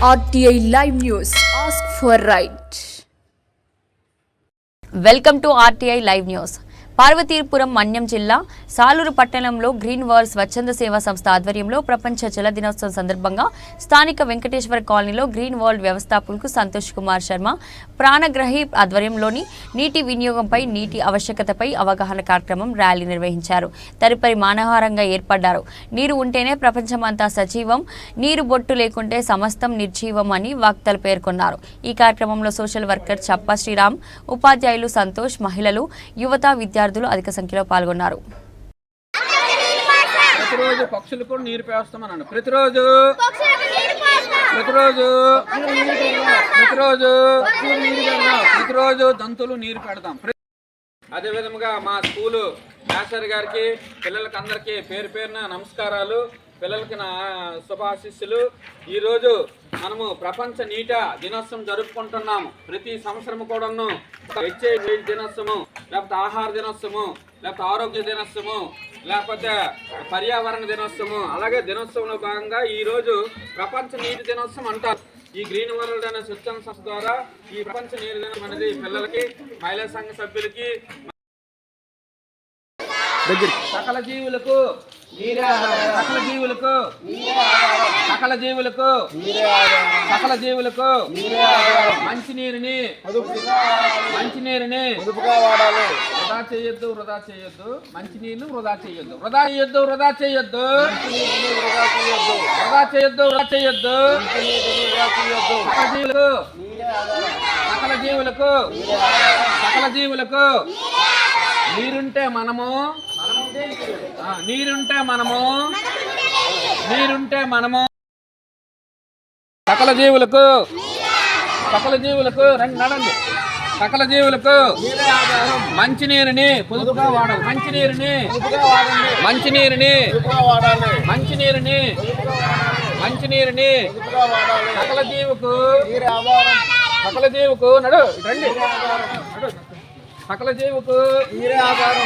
RTI Live News. Ask for right. Welcome to RTI Live News. Parvathipuram Manyam జిల్లా సాలూరు పట్టణంలో green wall స్వచ్ఛంద సేవా సంస్థ ఆధ్వర్యంలో ప్రపంచ జల దినోత్సవం సందర్భంగా స్థానిక వెంకటేశ్వర కాలనీలో గ్రీన్ వరల్డ్ వ్యవస్థాపకులు సంతోష్ కుమార్ శర్మ ప్రాణగ్రహి ఆధ్వర్యంలోని నీటి వినియోగంపై నీటి ఆవశ్యకతపై అవగాహన కార్యక్రమం ర్యాలీ నిర్వహించారు. తదుపరి మానహారంగా ఏర్పడ్డారు. నీరు ఉంటేనే ప్రపంచమంతా సజీవం, నీరు బొట్టు లేకుంటే సమస్తం నిర్జీవం అని వక్తలు పేర్కొన్నారు. ఈ కార్యక్రమంలో సోషల్ వర్కర్ చప్ప శ్రీరామ్, ఉపాధ్యాయులు సంతోష్, మహిళలు, యువత, విద్యార్థులు అధిక సంఖ్యలో పాల్గొన్నారు. ప్రతిరోజు పక్షులకు నీరు పేస్తామన్నాను. ప్రతిరోజు దంతులు నీరు పెడతాం. అదే విధంగా మా స్కూలు మాస్టర్ గారికి, పిల్లలకి అందరికీ పేరు పేరున నమస్కారాలు. పిల్లలకి నా శుభాశీస్సులు. ఈరోజు మనము ప్రపంచ నీట దినోత్సవం జరుపుకుంటున్నాము. ప్రతి సంవత్సరం కూడాను హెచ్ఐవి దినోత్సవము, లేకపోతే ఆహార దినోత్సవము, లేకపోతే ఆరోగ్య దినోత్సవము, లేకపోతే పర్యావరణ దినోత్సవము, అలాగే దినోత్సవంలో భాగంగా ఈరోజు ప్రపంచ నీటి దినోత్సవం అంటారు. ఈ గ్రీన్ వరల్డ్ అనే స్వచ్ఛంద సంస్థ ద్వారా ఈ ప్రపంచ నీటి దినోత్సవం అనేది పిల్లలకి, మహిళా సంఘ సభ్యులకి, సకల జీవులకు మంచినీరుని వృధా చేయొద్దు. మంచినీరు వృధా చేయొద్దు. సకల జీవులకు నీరుంటే మనము సకల జీవులకు రండి నడండి. సకల జీవులకు మంచినీరుని పొదుపుగా వాడాలి. మంచినీరుని సకల జీవుకు నడు రండి. సకల జీవుకు నీరే ఆధారం.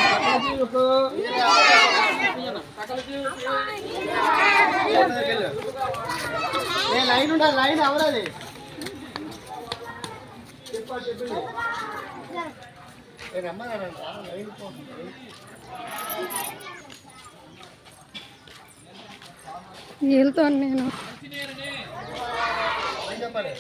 లైన్ అవరాది. వెళ్తాను నేను. చెప్పాలి.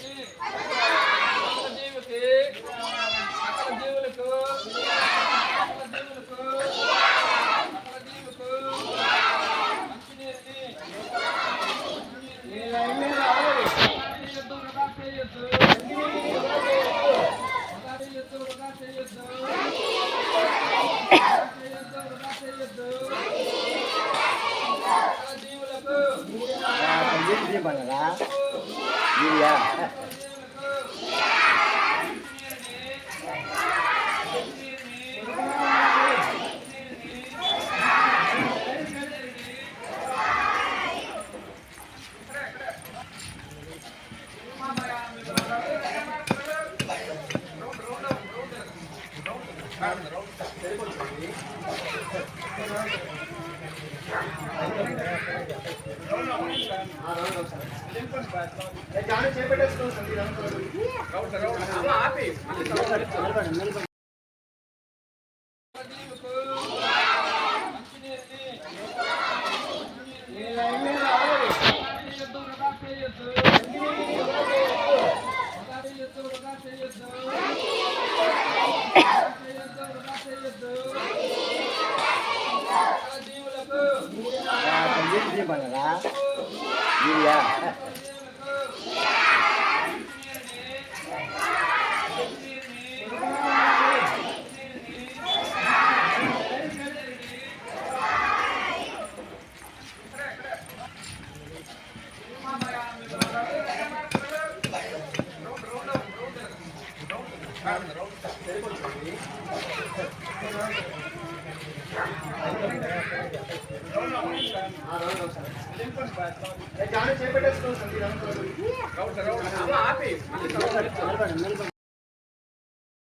చేపెట్టేసుకో.